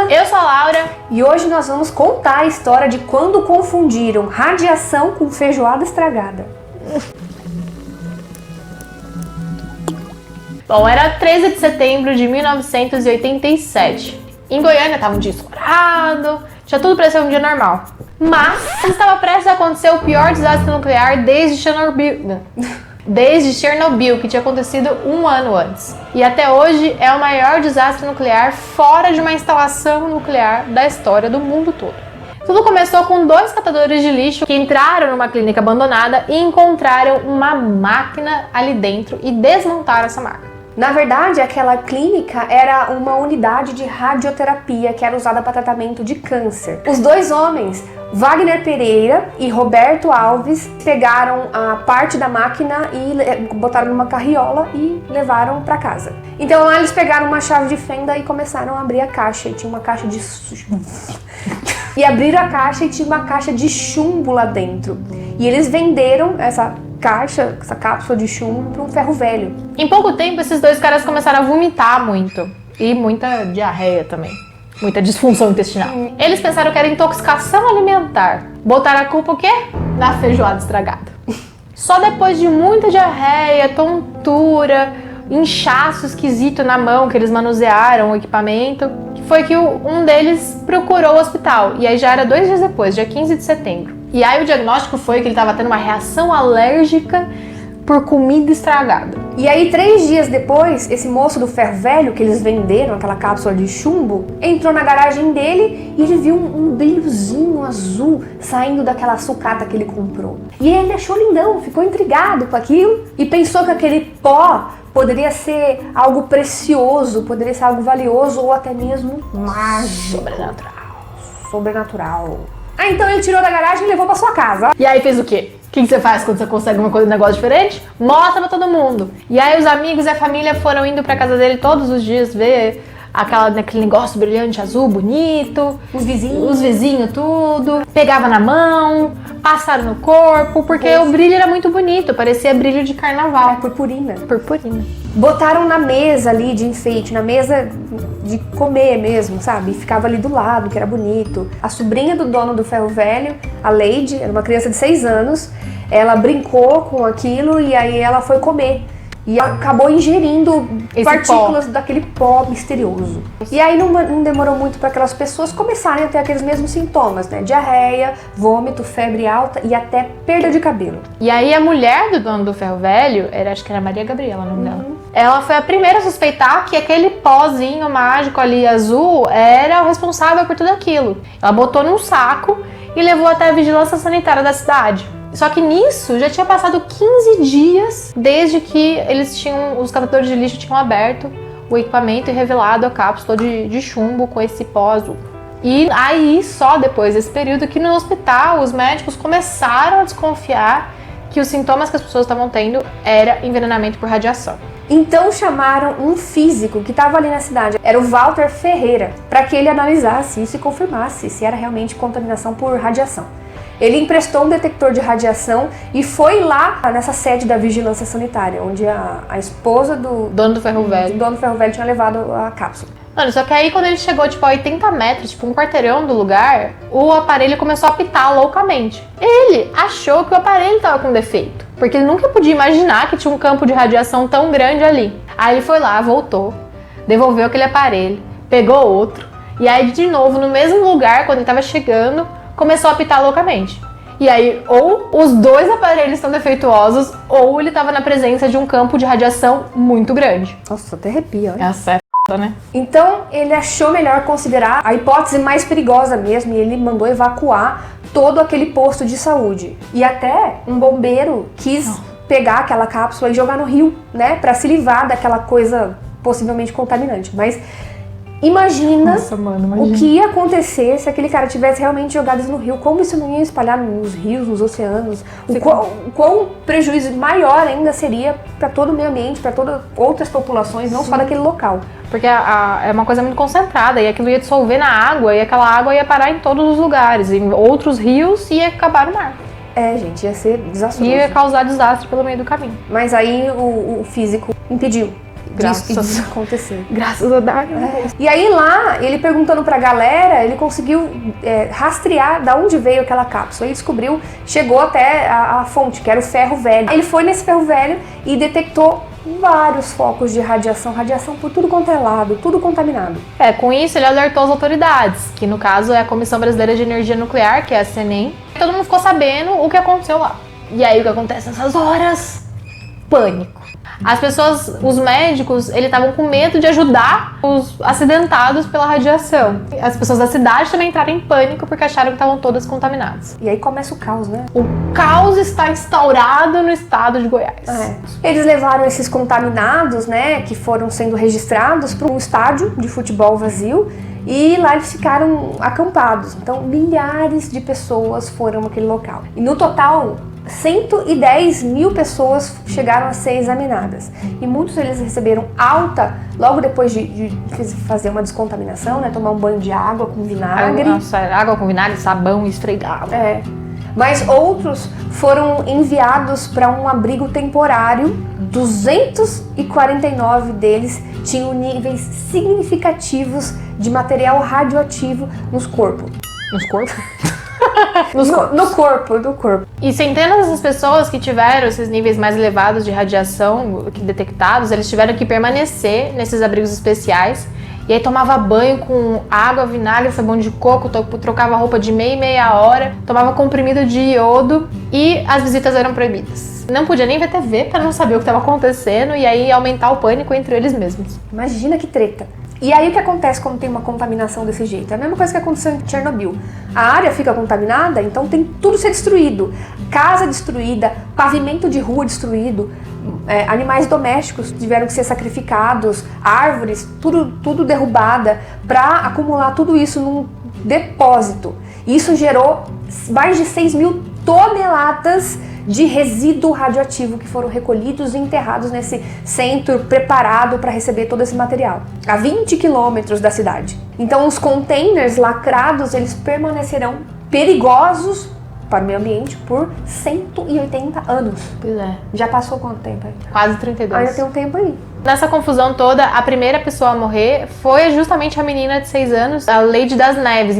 Eu sou a Laura. E hoje nós vamos contar a história de quando confundiram radiação com feijoada estragada. Bom, era 13 de setembro de 1987. Em Goiânia tava um dia ensolarado, tinha tudo pra ser um dia normal. Mas estava prestes a acontecer o pior desastre nuclear desde Chernobyl, que tinha acontecido um ano antes. E até hoje é o maior desastre nuclear fora de uma instalação nuclear da história do mundo todo. Tudo começou com 2 catadores de lixo que entraram numa clínica abandonada e encontraram uma máquina ali dentro e desmontaram essa máquina. Na verdade, aquela clínica era uma unidade de radioterapia que era usada para tratamento de câncer. Os 2 homens, Wagner Pereira e Roberto Alves, pegaram a parte da máquina e botaram numa carriola e levaram para casa. Então lá eles pegaram uma chave de fenda e começaram a abrir a caixa. E tinha uma caixa de... E abriram a caixa e tinha uma caixa de chumbo lá dentro. E eles venderam essa cápsula de chumbo para um ferro velho. Em pouco tempo, esses 2 caras começaram a vomitar muito. E muita diarreia também. Muita disfunção intestinal. Eles pensaram que era intoxicação alimentar. Botaram a culpa o quê? Na feijoada estragada. Só depois de muita diarreia, tontura, inchaço esquisito na mão, que eles manusearam o equipamento, foi que um deles procurou o hospital. E aí já era 2 dias depois, dia 15 de setembro. E aí o diagnóstico foi que ele estava tendo uma reação alérgica por comida estragada. E aí 3 dias depois, esse moço do ferro velho que eles venderam, aquela cápsula de chumbo, entrou na garagem dele e ele viu um brilhozinho azul saindo daquela sucata que ele comprou. E ele achou lindão, ficou intrigado com aquilo e pensou que aquele pó poderia ser algo precioso, poderia ser algo valioso ou até mesmo mágico. Sobrenatural. Ah, então ele tirou da garagem e levou pra sua casa. E aí fez o quê? O que você faz quando você consegue um negócio diferente? Mostra pra todo mundo. E aí os amigos e a família foram indo pra casa dele todos os dias ver aquele negócio brilhante, azul, bonito. Os vizinhos, tudo. Pegava na mão, passaram no corpo, porque o brilho era muito bonito, parecia brilho de carnaval. Purpurina. Botaram na mesa ali de enfeite, na mesa de comer mesmo, sabe? E ficava ali do lado, que era bonito. A sobrinha do dono do ferro velho, a Lady, era uma criança de 6 anos, ela brincou com aquilo e aí ela foi comer. E acabou ingerindo partículas daquele pó misterioso. E aí não demorou muito para aquelas pessoas começarem a ter aqueles mesmos sintomas, né? Diarreia, vômito, febre alta e até perda de cabelo. E aí a mulher do dono do ferro velho, acho que era Maria Gabriela o nome dela, ela foi a primeira a suspeitar que aquele pozinho mágico ali azul era o responsável por tudo aquilo. Ela botou num saco e levou até a vigilância sanitária da cidade. Só que nisso já tinha passado 15 dias desde que os catadores de lixo tinham aberto o equipamento e revelado a cápsula de chumbo com esse pó azul. E aí, só depois desse período que no hospital os médicos começaram a desconfiar que os sintomas que as pessoas estavam tendo era envenenamento por radiação. Então chamaram um físico que estava ali na cidade, era o Walter Ferreira, para que ele analisasse isso e confirmasse se era realmente contaminação por radiação. Ele emprestou um detector de radiação e foi lá nessa sede da vigilância sanitária, onde a esposa do dono do ferro velho tinha levado a cápsula. Mano, só que aí quando ele chegou a 80 metros, um quarteirão do lugar, o aparelho começou a apitar loucamente. Ele achou que o aparelho estava com defeito, porque ele nunca podia imaginar que tinha um campo de radiação tão grande ali. Aí ele foi lá, voltou, devolveu aquele aparelho, pegou outro, e aí de novo no mesmo lugar, quando ele estava chegando, começou a apitar loucamente. E aí, ou os 2 aparelhos estão defeituosos, ou ele estava na presença de um campo de radiação muito grande. Nossa, até arrepia, olha. Essa é né? Então, ele achou melhor considerar a hipótese mais perigosa mesmo, e ele mandou evacuar todo aquele posto de saúde. E até um bombeiro quis pegar aquela cápsula e jogar no rio, né? Pra se livrar daquela coisa possivelmente contaminante. Mas imagina o que ia acontecer se aquele cara tivesse realmente jogado isso no rio. Como isso não ia espalhar nos rios, nos oceanos. O quão prejuízo maior ainda seria para todo o meio ambiente, para todas outras populações, não só daquele local. Porque é uma coisa muito concentrada e aquilo ia dissolver na água e aquela água ia parar em todos os lugares, em outros rios e ia acabar no mar. É, gente, ia ser desastroso. Ia causar desastre pelo meio do caminho. Mas aí o físico impediu. disso acontecer. Graças a Deus. E aí lá, ele perguntando pra galera, ele conseguiu rastrear da onde veio aquela cápsula. Ele descobriu, chegou até a fonte, que era o ferro velho. Ele foi nesse ferro velho e detectou vários focos de radiação por tudo quanto é lado, tudo contaminado. Com isso ele alertou as autoridades, que no caso é a Comissão Brasileira de Energia Nuclear, que é a CENEM. Todo mundo ficou sabendo o que aconteceu lá. E aí o que acontece nessas horas? Pânico. As pessoas, os médicos, eles estavam com medo de ajudar os acidentados pela radiação. As pessoas da cidade também entraram em pânico porque acharam que estavam todas contaminadas. E aí começa o caos, né? O caos está instaurado no estado de Goiás. Eles levaram esses contaminados, né, que foram sendo registrados para um estádio de futebol vazio. E lá eles ficaram acampados. Então, milhares de pessoas foram naquele local. E no total, 110 mil pessoas chegaram a ser examinadas. E muitos deles receberam alta logo depois de fazer uma descontaminação, né? Tomar um banho de água com vinagre. Nossa, água com vinagre, sabão esfregado. Mas outros foram enviados para um abrigo temporário. 249 deles tinham níveis significativos de material radioativo nos corpos. Nos corpos? No corpo. E centenas dessas pessoas que tiveram esses níveis mais elevados de radiação detectados, eles tiveram que permanecer nesses abrigos especiais. E aí tomava banho com água, vinagre, sabão de coco, trocava roupa de meia em meia hora, tomava comprimido de iodo e as visitas eram proibidas. Não podia nem ver TV para não saber o que estava acontecendo e aí aumentar o pânico entre eles mesmos. Imagina que treta. E aí o que acontece quando tem uma contaminação desse jeito? É a mesma coisa que aconteceu em Chernobyl. A área fica contaminada, então tem tudo ser destruído. Casa destruída, pavimento de rua destruído, animais domésticos tiveram que ser sacrificados, árvores, tudo derrubada para acumular tudo isso num depósito. Isso gerou mais de 6 mil toneladas de resíduo radioativo que foram recolhidos e enterrados nesse centro preparado para receber todo esse material, a 20 quilômetros da cidade. Então os containers lacrados, eles permanecerão perigosos para o meio ambiente por 180 anos. Pois é. Já passou quanto tempo aí? Quase 32. Ainda tem um tempo aí. Nessa confusão toda, a primeira pessoa a morrer foi justamente a menina de 6 anos, a Lady das Neves.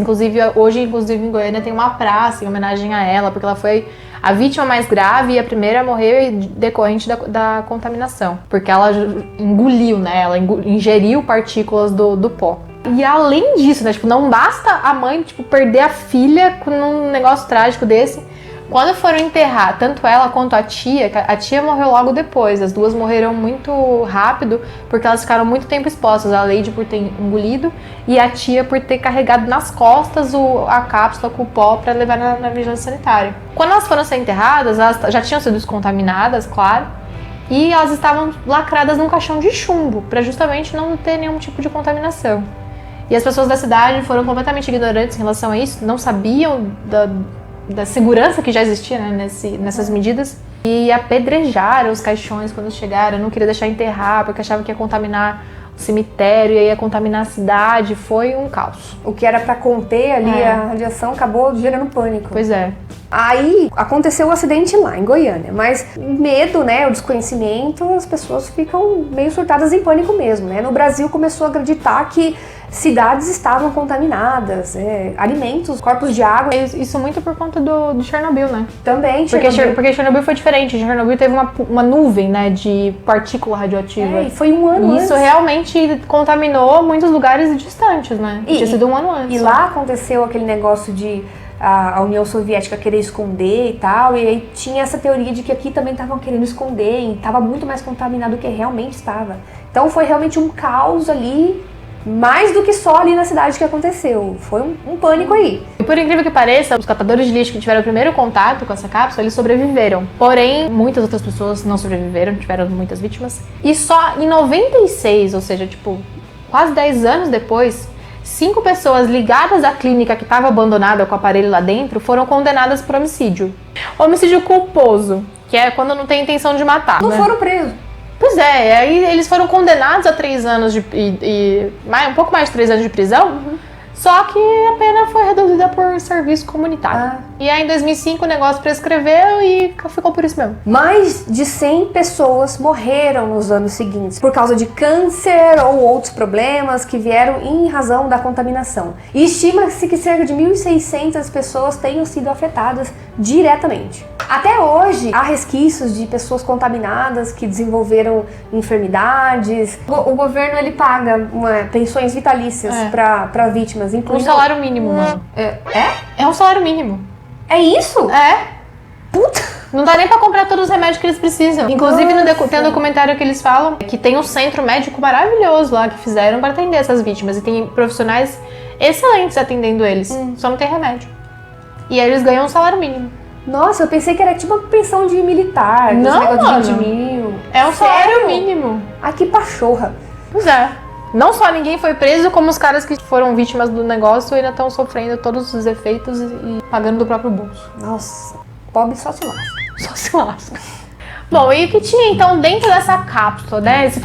Hoje em Goiânia tem uma praça em homenagem a ela, porque ela foi a vítima mais grave e a primeira a morrer decorrente da contaminação. Porque ela engoliu, né? Ela ingeriu partículas do pó. E além disso, né? Tipo, não basta a mãe, tipo, perder a filha com um negócio trágico desse. Quando foram enterrar, tanto ela quanto a tia morreu logo depois. As duas morreram muito rápido, porque elas ficaram muito tempo expostas. A Lady por ter engolido e a tia por ter carregado nas costas a cápsula com o pó para levar na vigilância sanitária. Quando elas foram ser enterradas, elas já tinham sido descontaminadas, claro, e elas estavam lacradas num caixão de chumbo, para justamente não ter nenhum tipo de contaminação. E as pessoas da cidade foram completamente ignorantes em relação a isso, não sabiam da segurança que já existia, né, nessas medidas, e apedrejaram os caixões quando chegaram, não queria deixar enterrar porque achavam que ia contaminar o cemitério e ia contaminar a cidade. Foi um caos. O que era para conter ali a radiação acabou gerando pânico. Pois é. Aí aconteceu o acidente lá em Goiânia, mas o medo, né, o desconhecimento, as pessoas ficam meio surtadas em pânico mesmo, né? No Brasil começou a acreditar que cidades estavam contaminadas, alimentos, corpos de água. Isso muito por conta do Chernobyl, né? Também, porque Chernobyl foi diferente. Chernobyl teve uma nuvem, né, de partícula radioativa. E foi um ano antes. Isso realmente contaminou muitos lugares distantes, né? Tinha sido um ano antes. E lá aconteceu aquele negócio de a União Soviética querer esconder e tal, e aí tinha essa teoria de que aqui também estavam querendo esconder e estava muito mais contaminado do que realmente estava. Então foi realmente um caos ali, mais do que só ali na cidade que aconteceu. Foi um pânico aí. E por incrível que pareça, os catadores de lixo que tiveram o primeiro contato com essa cápsula, eles sobreviveram. Porém, muitas outras pessoas não sobreviveram, tiveram muitas vítimas. E só em 96, ou seja, tipo, quase 10 anos depois, 5 pessoas ligadas à clínica que estava abandonada com o aparelho lá dentro foram condenadas por homicídio. Homicídio culposo, que é quando não tem intenção de matar. Não foram presos. Pois é, aí eles foram condenados a 3 anos um pouco mais de 3 anos de prisão, Só que a pena foi reduzida por serviço comunitário. E aí em 2005 o negócio prescreveu e ficou por isso mesmo. Mais de 100 pessoas morreram nos anos seguintes por causa de câncer ou outros problemas que vieram em razão da contaminação. E estima-se que cerca de 1.600 pessoas tenham sido afetadas diretamente. Até hoje, há resquícios de pessoas contaminadas que desenvolveram enfermidades. O governo ele paga pensões vitalícias para vítimas, incluindo... Um salário mínimo, mano. É um salário mínimo. É isso? É. Puta! Não dá nem pra comprar todos os remédios que eles precisam. Inclusive, tem um documentário que eles falam que tem um centro médico maravilhoso lá que fizeram para atender essas vítimas. E tem profissionais excelentes atendendo eles. Só não tem remédio. E aí eles ganham um salário mínimo. Nossa, eu pensei que era tipo uma pensão de militar. Não, mano. De 20 mil. É um salário mínimo. Ah, que pachorra. Pois é. Não só ninguém foi preso, como os caras que foram vítimas do negócio ainda estão sofrendo todos os efeitos e pagando do próprio bolso. Nossa, pobre só se lasca. Só se lasca. Bom, e o que tinha então dentro dessa cápsula, né? Esse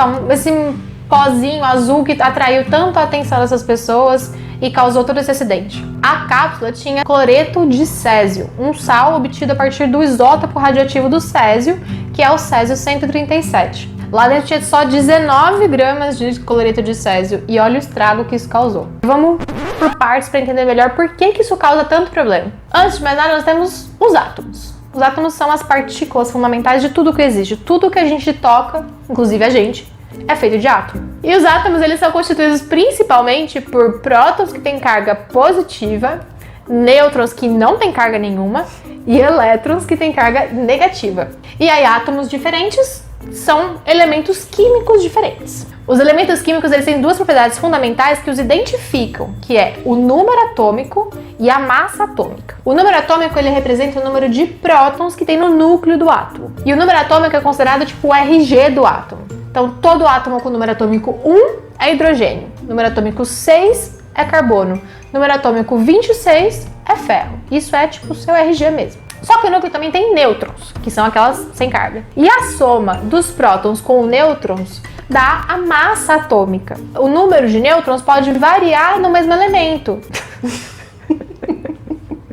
pozinho azul que atraiu tanto a atenção dessas pessoas e causou todo esse acidente. A cápsula tinha cloreto de césio, um sal obtido a partir do isótopo radioativo do césio, que é o césio 137. Lá dentro tinha só 19 gramas de cloreto de césio e olha o estrago que isso causou. Vamos por partes para entender melhor por que isso causa tanto problema. Antes de mais nada, nós temos os átomos. Os átomos são as partículas fundamentais de tudo que existe. Tudo que a gente toca, inclusive a gente, é feito de átomo. E os átomos eles são constituídos principalmente por prótons que têm carga positiva, nêutrons que não têm carga nenhuma e elétrons que têm carga negativa. E aí átomos diferentes são elementos químicos diferentes. Os elementos químicos eles têm duas propriedades fundamentais que os identificam, que é o número atômico e a massa atômica. O número atômico ele representa o número de prótons que tem no núcleo do átomo. E o número atômico é considerado tipo o RG do átomo. Então todo átomo com número atômico 1 é hidrogênio, número atômico 6 é carbono, número atômico 26 é ferro. Isso é tipo o seu RG mesmo. Só que o núcleo também tem nêutrons, que são aquelas sem carga. E a soma dos prótons com nêutrons dá a massa atômica. O número de nêutrons pode variar no mesmo elemento.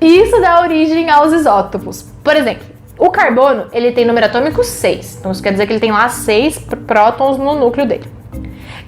E isso dá origem aos isótopos. Por exemplo, o carbono ele tem número atômico 6. Então isso quer dizer que ele tem lá 6 prótons no núcleo dele.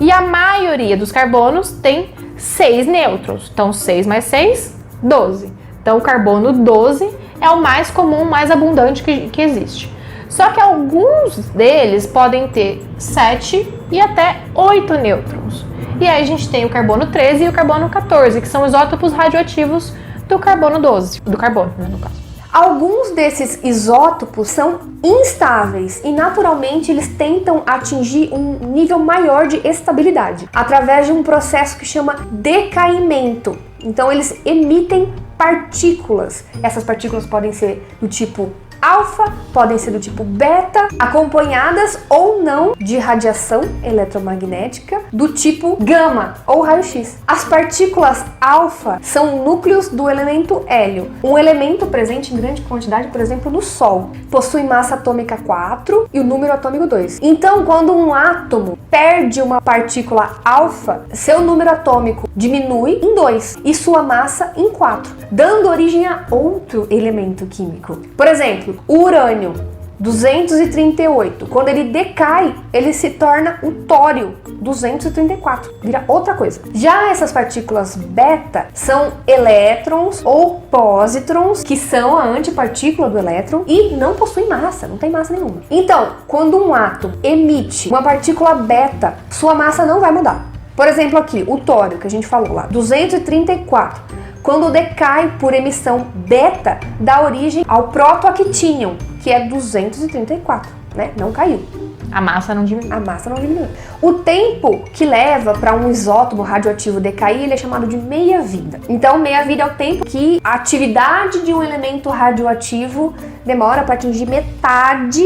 E a maioria dos carbonos tem 6 nêutrons. Então 6 mais 6, 12. Então o carbono 12 é o mais comum, mais abundante que existe. Só que alguns deles podem ter 7 e até 8 nêutrons. E aí a gente tem o carbono 13 e o carbono 14, que são isótopos radioativos do carbono 12. Do carbono, né, no caso. Alguns desses isótopos são instáveis e naturalmente eles tentam atingir um nível maior de estabilidade através de um processo que chama decaimento. Então eles emitem partículas. Essas partículas podem ser do tipo alfa, podem ser do tipo beta, acompanhadas ou não de radiação eletromagnética do tipo gama ou raio-x. As partículas alfa são núcleos do elemento hélio, um elemento presente em grande quantidade, por exemplo, no Sol. Possui massa atômica 4 e o número atômico 2. Então, quando um átomo perde uma partícula alfa, seu número atômico diminui em 2 e sua massa em 4, dando origem a outro elemento químico. Por exemplo, o urânio 238, quando ele decai, ele se torna o tório 234, vira outra coisa. Já essas partículas beta são elétrons ou pósitrons, que são a antipartícula do elétron e não possuem massa, não tem massa nenhuma. Então, quando um átomo emite uma partícula beta, sua massa não vai mudar. Por exemplo aqui, o tório que a gente falou lá, 234. Quando decai por emissão beta, dá origem ao protoactínium, que é 234, né? Não caiu. A massa não diminui. A massa não diminui. O tempo que leva para um isótopo radioativo decair, ele é chamado de meia-vida. Então, meia-vida é o tempo que a atividade de um elemento radioativo demora para atingir metade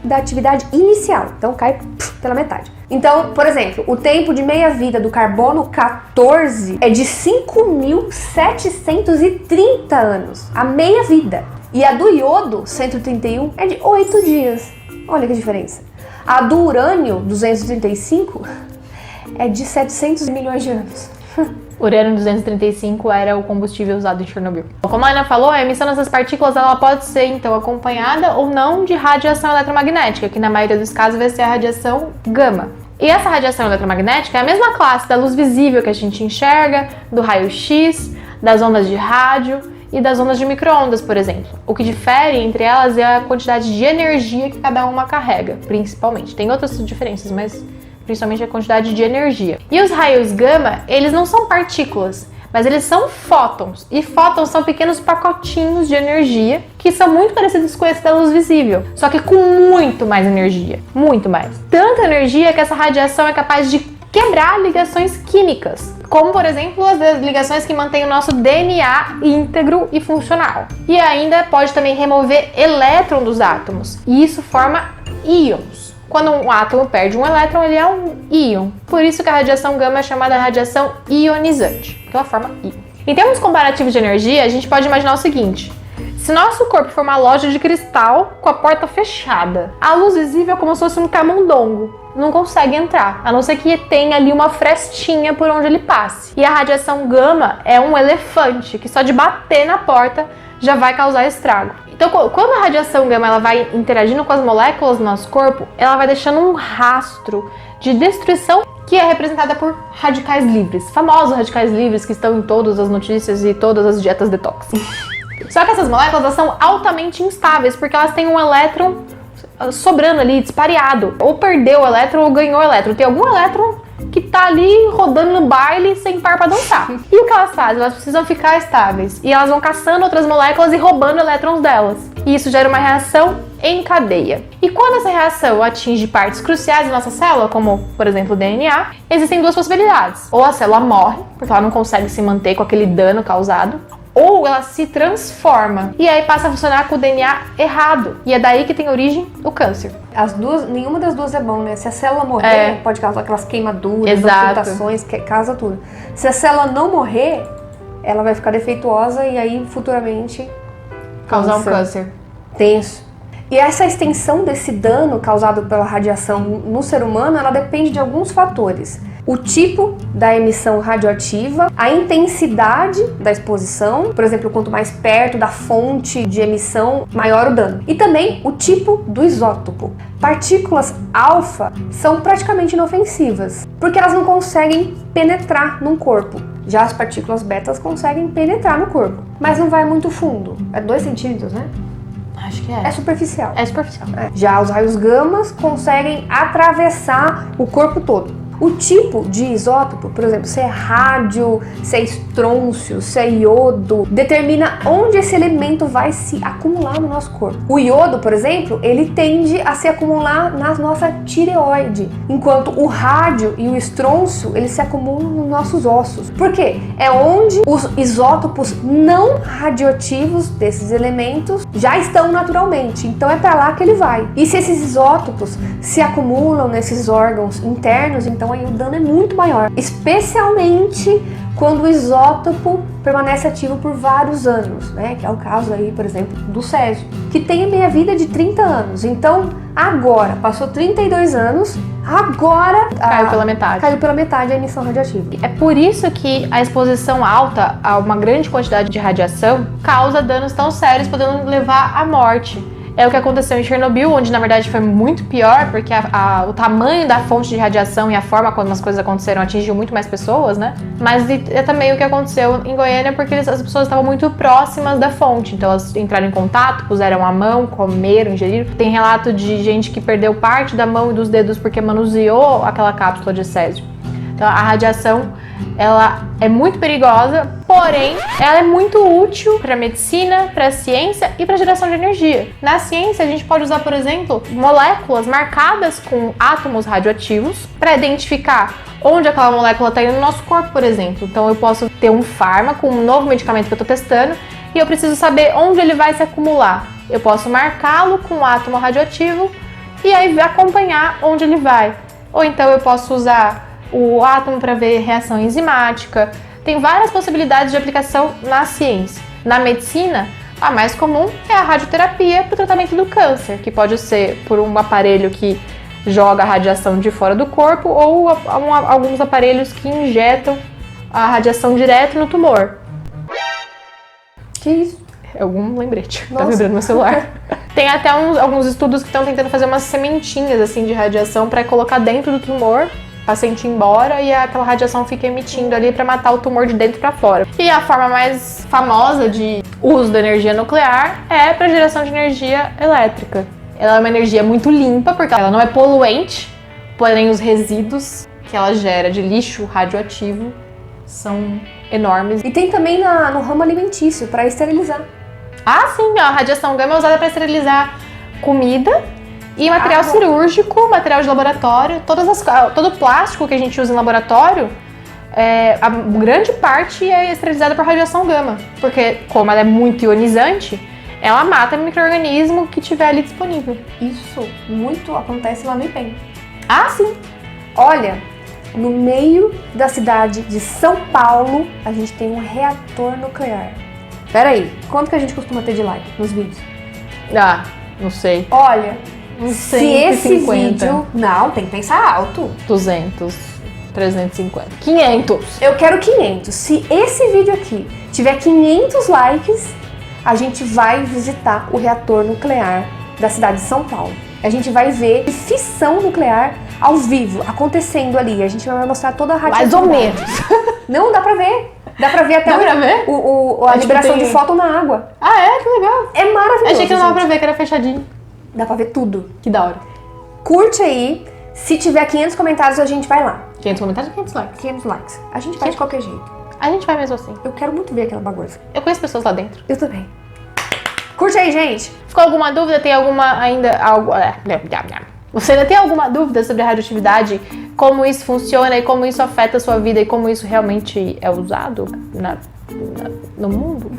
da atividade inicial. Então, cai pela metade. Então, por exemplo, o tempo de meia-vida do carbono 14 é de 5.730 anos, a meia-vida. E a do iodo 131 é de 8 dias. Olha que diferença. A do urânio 235 é de 700 milhões de anos. Urânio-235 era o combustível usado em Chernobyl. Como a Ana falou, a emissão dessas partículas ela pode ser, então, acompanhada ou não de radiação eletromagnética, que na maioria dos casos vai ser a radiação gama. E essa radiação eletromagnética é a mesma classe da luz visível que a gente enxerga, do raio-x, das ondas de rádio e das ondas de micro-ondas, por exemplo. O que difere entre elas é a quantidade de energia que cada uma carrega, principalmente. Tem outras diferenças, mas principalmente a quantidade de energia. E os raios gama, eles não são partículas, mas eles são fótons. E fótons são pequenos pacotinhos de energia que são muito parecidos com esse da luz visível, só que com muito mais energia, muito mais. Tanta energia que essa radiação é capaz de quebrar ligações químicas, como por exemplo as ligações que mantêm o nosso DNA íntegro e funcional. E ainda pode também remover elétron dos átomos, e isso forma íons. Quando um átomo perde um elétron, ele é um íon. Por isso que a radiação gama é chamada radiação ionizante, porque ela forma íon. Em termos comparativos de energia, a gente pode imaginar o seguinte: se nosso corpo for uma loja de cristal com a porta fechada, a luz visível é como se fosse um camundongo. Não consegue entrar, a não ser que tenha ali uma frestinha por onde ele passe. E a radiação gama é um elefante que só de bater na porta já vai causar estrago. Então, quando a radiação gama ela vai interagindo com as moléculas do nosso corpo, ela vai deixando um rastro de destruição que é representada por radicais livres. Famosos radicais livres que estão em todas as notícias e todas as dietas detox. Só que essas moléculas elas são altamente instáveis, porque elas têm um elétron sobrando ali, dispareado. Ou perdeu o elétron ou ganhou o elétron. Tem algum elétron que tá ali rodando no baile sem par pra dançar. E o que elas fazem? Elas precisam ficar estáveis. E elas vão caçando outras moléculas e roubando elétrons delas. E isso gera uma reação em cadeia. E quando essa reação atinge partes cruciais da nossa célula, como, por exemplo, o DNA, existem duas possibilidades. Ou a célula morre, porque ela não consegue se manter com aquele dano causado, ou ela se transforma e aí passa a funcionar com o DNA errado. E é daí que tem origem o câncer. As duas, nenhuma das duas é bom, né? Se a célula morrer, pode causar aquelas queimaduras, mutações, causa tudo. Se a célula não morrer, ela vai ficar defeituosa e aí futuramente causar um câncer. Tenso. E essa extensão desse dano causado pela radiação no ser humano, ela depende de alguns fatores. O tipo da emissão radioativa, a intensidade da exposição, por exemplo, quanto mais perto da fonte de emissão, maior o dano. E também o tipo do isótopo. Partículas alfa são praticamente inofensivas, porque elas não conseguem penetrar num corpo. Já as partículas betas conseguem penetrar no corpo, mas não vai muito fundo. É 2 centímetros, né? Acho que é. É superficial. É superficial. Já os raios gamas conseguem atravessar o corpo todo. O tipo de isótopo, por exemplo, se é rádio, se é estrôncio, se é iodo, determina onde esse elemento vai se acumular no nosso corpo. O iodo, por exemplo, ele tende a se acumular na nossa tireoide, enquanto o rádio e o estrôncio, eles se acumulam nos nossos ossos. Por quê? É onde os isótopos não radioativos desses elementos já estão naturalmente, então é para lá que ele vai. E se esses isótopos se acumulam nesses órgãos internos, então aí o dano é muito maior, especialmente quando o isótopo permanece ativo por vários anos, né? Que é o caso aí, por exemplo, do césio, que tem a meia-vida de 30 anos. Então, agora, passou 32 anos, agora caiu pela metade. Caiu pela metade a emissão radioativa. É por isso que a exposição alta a uma grande quantidade de radiação causa danos tão sérios, podendo levar à morte. É o que aconteceu em Chernobyl, onde na verdade foi muito pior, porque o tamanho da fonte de radiação e a forma como as coisas aconteceram atingiu muito mais pessoas, né? Mas é também o que aconteceu em Goiânia, porque as pessoas estavam muito próximas da fonte, então elas entraram em contato, puseram a mão, comeram, ingeriram. Tem relato de gente que perdeu parte da mão e dos dedos porque manuseou aquela cápsula de césio. Então a radiação, ela é muito perigosa, porém ela é muito útil para a medicina, para a ciência e para a geração de energia. Na ciência a gente pode usar, por exemplo, moléculas marcadas com átomos radioativos para identificar onde aquela molécula está indo no nosso corpo, por exemplo. Então eu posso ter um fármaco, um novo medicamento que eu estou testando e eu preciso saber onde ele vai se acumular. Eu posso marcá-lo com um átomo radioativo e aí acompanhar onde ele vai. Ou então eu posso usar o átomo para ver reação enzimática. Tem várias possibilidades de aplicação na ciência. Na medicina, a mais comum é a radioterapia para o tratamento do câncer, que pode ser por um aparelho que joga a radiação de fora do corpo ou alguns aparelhos que injetam a radiação direto no tumor. Que isso? É algum lembrete. Nossa. Tá vibrando meu celular. Tem até alguns estudos que estão tentando fazer umas sementinhas assim de radiação para colocar dentro do tumor, o paciente ir embora e aquela radiação fica emitindo ali para matar o tumor de dentro para fora. E a forma mais famosa de uso da energia nuclear é para geração de energia elétrica. Ela é uma energia muito limpa porque ela não é poluente, porém os resíduos que ela gera de lixo radioativo são enormes. E tem também no ramo alimentício, para esterilizar. Ah, sim, a radiação gama é usada para esterilizar comida e material cirúrgico, material de laboratório, todo plástico que a gente usa em laboratório, a grande parte é esterilizada por radiação gama, porque como ela é muito ionizante, ela mata o micro-organismo que tiver ali disponível. Isso muito acontece lá no IPEM. Ah, sim. Olha, no meio da cidade de São Paulo, a gente tem um reator nuclear. Pera aí, quanto que a gente costuma ter de like nos vídeos? Ah, não sei. Olha, Uns se esse 150. vídeo... Não, tem que pensar alto. 200, 350, 500. Eu quero 500. Se esse vídeo aqui tiver 500 likes, a gente vai visitar o reator nuclear da cidade de São Paulo. A gente vai ver fissão nuclear ao vivo, acontecendo ali. A gente vai mostrar toda a Mais radioatividade. ou menos. Não, dá pra ver. Dá pra ver até Dá pra ver? a Tipo, liberação tem- de fóton na água. Ah, é? Que legal. É maravilhoso, Achei que não dava gente. pra ver, que era fechadinho. Dá pra ver tudo. Que da hora. Curte aí. Se tiver 500 comentários, a gente vai lá. 500 comentários, 500 likes. 500 likes. A gente vai de qualquer jeito. A gente vai mesmo assim. Eu quero muito ver aquela bagunça. Eu conheço pessoas lá dentro. Eu também. Curte aí, gente. Ficou alguma dúvida? Tem alguma ainda... Você ainda tem alguma dúvida sobre a radioatividade? Como isso funciona e como isso afeta a sua vida e como isso realmente é usado no mundo?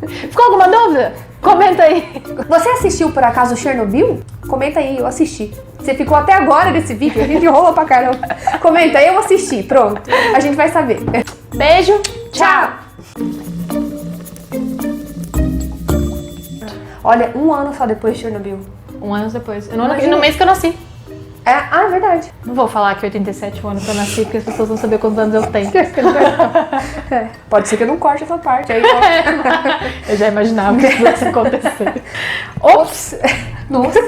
Ficou alguma dúvida? Comenta aí. Você assistiu, por acaso, Chernobyl? Comenta aí, eu assisti. Você ficou até agora nesse vídeo? A gente enrola pra caramba. Comenta aí, eu assisti. Pronto. A gente vai saber. Beijo. Tchau! Olha, 1 ano só depois de Chernobyl. 1 ano depois. No mês que eu nasci. É verdade. Não vou falar que 87 é o ano que eu nasci, porque as pessoas vão saber quantos anos eu tenho. Pode ser que eu não corte essa parte aí. Eu já imaginava que isso fosse acontecer. Ops! Nossa!